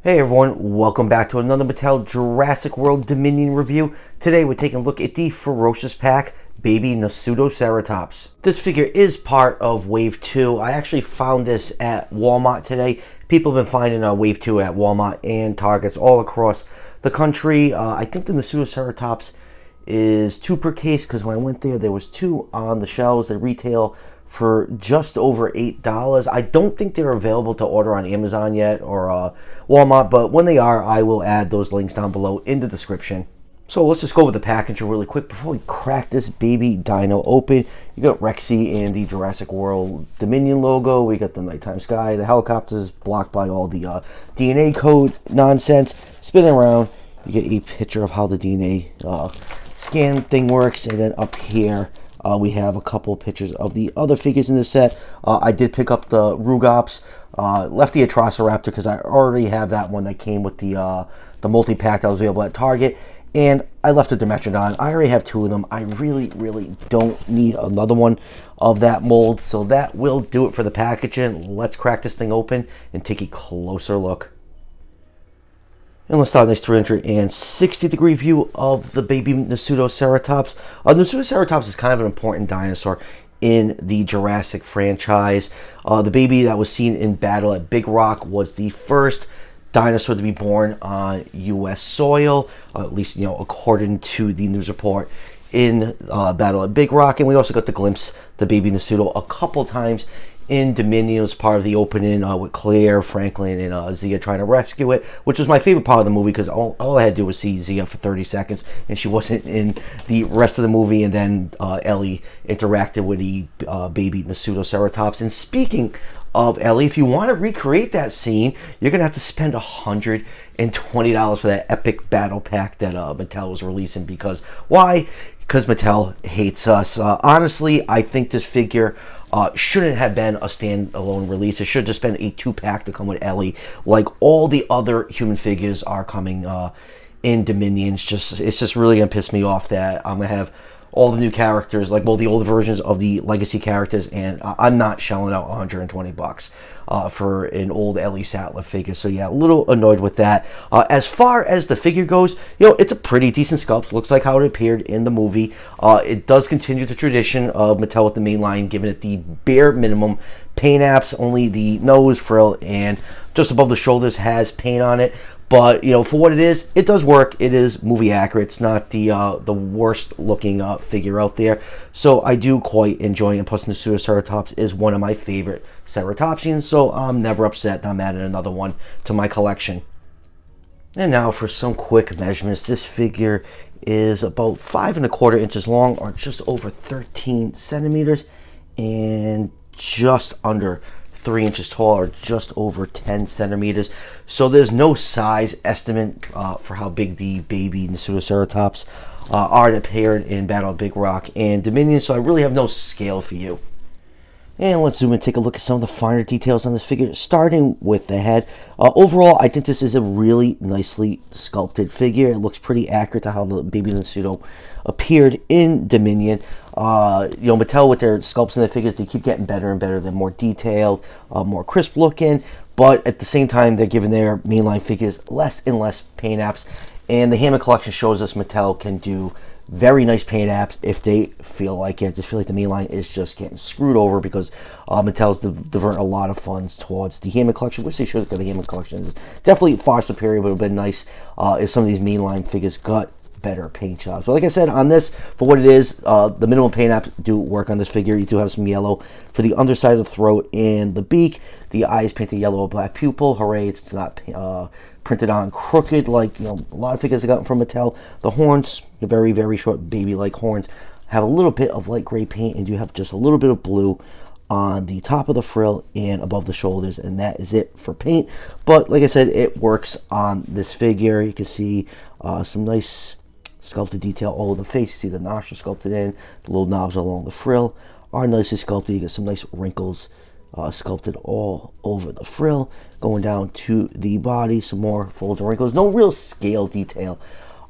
Hey everyone, welcome back to another Mattel Jurassic World Dominion review. Today we're taking a look at the Ferocious pack, baby Nasutoceratops. This figure is part of Wave 2. I actually found this at Walmart today. People have been finding Wave 2 at Walmart and Targets all across the country. I think the Nasutoceratops is 2 per case because when I went there was 2 on the shelves. They retail for just over $8. I don't think they're available to order on Amazon yet or Walmart, but when they are, I will add those links down below in the description. So let's just go over the packaging really quick before we crack this baby dino open. You got Rexy and the Jurassic World Dominion logo. We got the nighttime sky. The helicopters blocked by all the DNA code nonsense. Spinning around, you get a picture of how the DNA scan thing works, and then up here we have a couple pictures of the other figures in the set. I did pick up the Rugops, left the Atrociraptor because I already have that one that came with the multi-pack that was available at Target, and I left the Dimetrodon. I already have 2 of them. I really don't need another one of that mold, so that will do it for the packaging. Let's crack this thing open and take a closer look. And let's start a nice 360-degree view of the baby Nasutoceratops. Nasutoceratops is kind of an important dinosaur in the Jurassic franchise. The baby that was seen in battle at Big Rock was the first dinosaur to be born on U.S. soil, at least, according to the news report in battle at Big Rock. And we also got to glimpse the baby Nasuto a couple times in Dominion as part of the opening with Claire, Franklin, and Zia trying to rescue it, which was my favorite part of the movie because all I had to do was see Zia for 30 seconds and she wasn't in the rest of the movie, and then Ellie interacted with the baby Nasutoceratops. And speaking of Ellie, if you want to recreate that scene, you're going to have to spend $120 for that epic battle pack that Mattel was releasing. Because why? Because Mattel hates us. Honestly, I think this figure shouldn't have been a standalone release. It should have just been a 2-pack to come with Ellie, like all the other human figures are coming in Dominion. It's just really gonna piss me off that I'm gonna have all the new characters, like the older versions of the legacy characters, and I'm not shelling out $120 for an old Ellie Sattler figure. So yeah, a little annoyed with that. As far as the figure goes, it's a pretty decent sculpt. Looks like how it appeared in the movie. It does continue the tradition of Mattel with the main line, giving it the bare minimum paint apps. Only the nose, frill, and just above the shoulders has paint on it. But, for what it is, it does work. It is movie accurate. It's not the worst looking figure out there. So I do quite enjoy it. Plus, Nasutoceratops is one of my favorite ceratopsians. So I'm never upset that I'm adding another one to my collection. And now for some quick measurements. This figure is about 5¼ inches long, or just over 13 centimeters, and just under 3 inches tall, or just over 10 centimeters. So there's no size estimate for how big the baby Nasutoceratops are that appeared in Battle of Big Rock and Dominion, so I really have no scale for you. And let's zoom in and take a look at some of the finer details on this figure, starting with the head. Overall, I think this is a really nicely sculpted figure. It looks pretty accurate to how the baby Nasuto appeared in Dominion. Mattel with their sculpts and their figures, they keep getting better and better. They're more detailed, more crisp looking, but at the same time, they're giving their mainline figures less and less paint apps. And the Hammond collection shows us Mattel can do very nice paint apps if they feel like it. I just feel like the mainline is just getting screwed over because Mattel's diverting a lot of funds towards the Hammond collection, which they should. The Hammond collection is definitely far superior, but it would have been nice if some of these mainline figures got better paint jobs. But like I said, on this, for what it is, the minimum paint apps do work on this figure. You do have some yellow for the underside of the throat and the beak. The eye is painted yellow with black pupil. Hooray, it's not printed on crooked like a lot of figures I gotten from Mattel. The horns, the very short baby-like horns, have a little bit of light gray paint, and you have just a little bit of blue on the top of the frill and above the shoulders, and that is it for paint. But like I said, it works on this figure. You can see some nice sculpted detail all over the face. You see the nostril sculpted in, the little knobs along the frill are nicely sculpted. You get some nice wrinkles sculpted all over the frill, going down to the body, some more folds and wrinkles. No real scale detail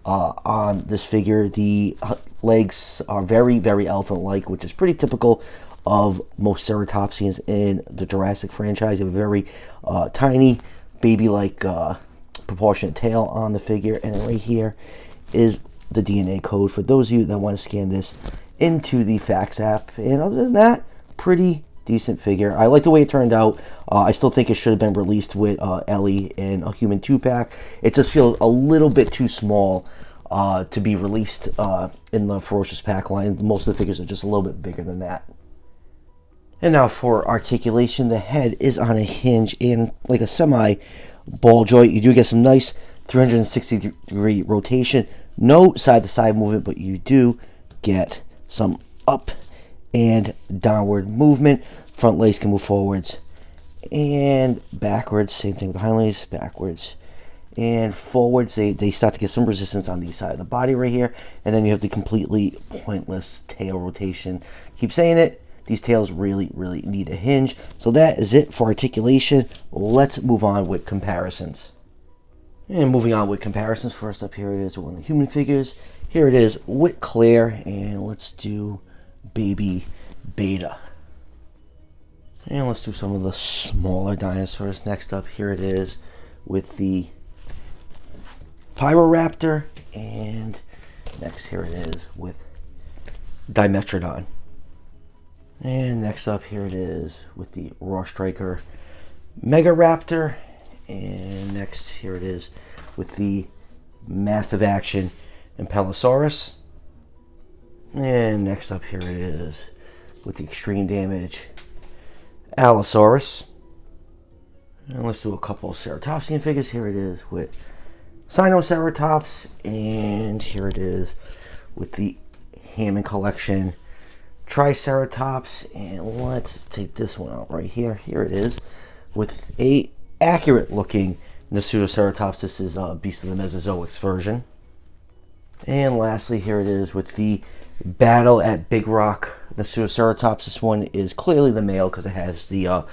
on this figure. The legs are very elephant-like, which is pretty typical of most ceratopsians in the Jurassic franchise. You have a very tiny, baby-like proportionate tail on the figure. And then right here is the DNA code for those of you that want to scan this into the Fax app. And other than that, pretty decent figure. I like the way it turned out. I still think it should have been released with Ellie in a Human 2-pack. It just feels a little bit too small to be released in the Ferocious pack line. Most of the figures are just a little bit bigger than that. And now for articulation, the head is on a hinge and like a semi ball joint. You do get some nice 360-degree rotation. No side-to-side movement, but you do get some up and downward movement. Front legs can move forwards and backwards. Same thing with the hind legs, backwards and forwards. They start to get some resistance on the side of the body right here. And then you have the completely pointless tail rotation. Keep saying it. These tails really, really need a hinge. So that is it for articulation. Let's move on with comparisons. And moving on with comparisons, first up here it is with one of the human figures. Here it is with Claire, and let's do baby Beta. And let's do some of the smaller dinosaurs. Next up, here it is with the Pyroraptor, and next here it is with Dimetrodon. And next up, here it is with the Raw Striker Megaraptor. And next, here it is with the Massive Action Impellosaurus. And next up, here it is with the Extreme Damage Allosaurus. And let's do a couple of Ceratopsian figures. Here it is with Sinoceratops. And here it is with the Hammond Collection Triceratops. And let's take this one out right here. Here it is with a accurate looking Nasutoceratops. This is Beast of the Mesozoics version. And lastly, here it is with the Battle at Big Rock Nasutoceratops. This one is clearly the male because it has the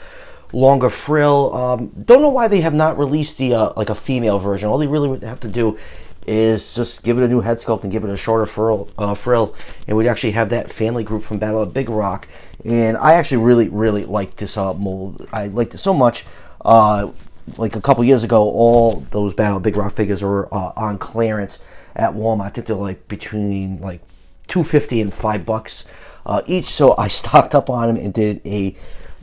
longer frill. Don't know why they have not released the like a female version. All they really would have to do is just give it a new head sculpt and give it a shorter frill, and we'd actually have that family group from Battle at Big Rock. And I actually really like this mold. I liked it so much. Like a couple years ago, all those Battle at Big Rock figures were on clearance at Walmart. I think they're like between like $2.50 and $5 each. So I stocked up on them and did a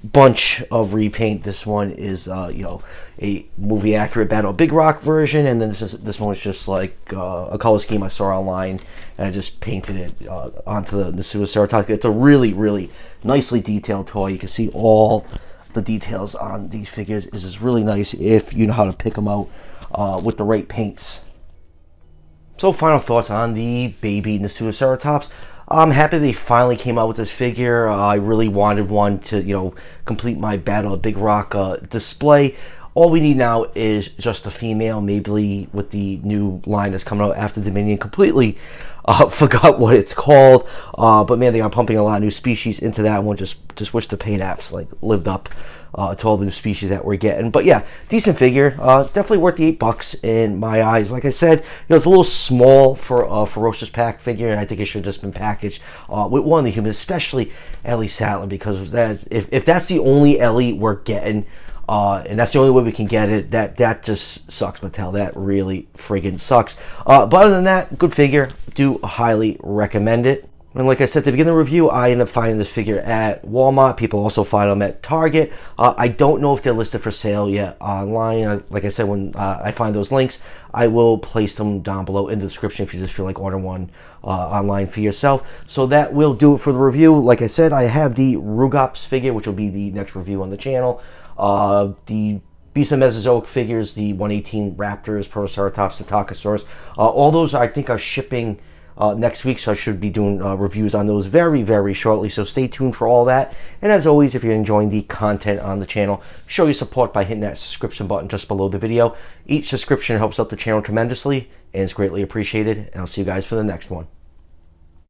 bunch of repaint. This one is you know, a movie accurate Battle at Big Rock version, and then this one was just like a color scheme I saw online, and I just painted it onto the Nasutoceratops. It's a really nicely detailed toy. You can see all the details on these figures. Is just really nice if you know how to pick them out with the right paints. So final thoughts on the baby Nasutoceratops. I'm happy they finally came out with this figure. I really wanted one to, you know, complete my Battle at Big Rock display. All we need now is just a female, maybe with the new line that's coming out after Dominion. Completely forgot what it's called, but man, they are pumping a lot of new species into that one. Just wish the paint apps like lived up to all the new species that we're getting. But yeah, decent figure, definitely worth the $8 in my eyes. Like I said, you know, it's a little small for a Ferocious pack figure, and I think it should have just been packaged with one of the humans, especially Ellie Sattler, because if that's the only Ellie we're getting, and that's the only way we can get it, that just sucks, Mattel. That really friggin' sucks. But other than that, good figure. Do highly recommend it. And like I said at the beginning of the review, I ended up finding this figure at Walmart. People also find them at Target. I don't know if they're listed for sale yet online. Like I said, when I find those links, I will place them down below in the description if you just feel like ordering one online for yourself. So that will do it for the review. Like I said, I have the Rugops figure, which will be the next review on the channel. The Beast of Mesozoic figures, the 118 Raptors, Protoceratops, the Takasaurus, all those I think are shipping next week, so I should be doing reviews on those very shortly, so stay tuned for all that. And as always, if you're enjoying the content on the channel, show your support by hitting that subscription button just below the video. Each subscription helps out the channel tremendously and is greatly appreciated, and I'll see you guys for the next one.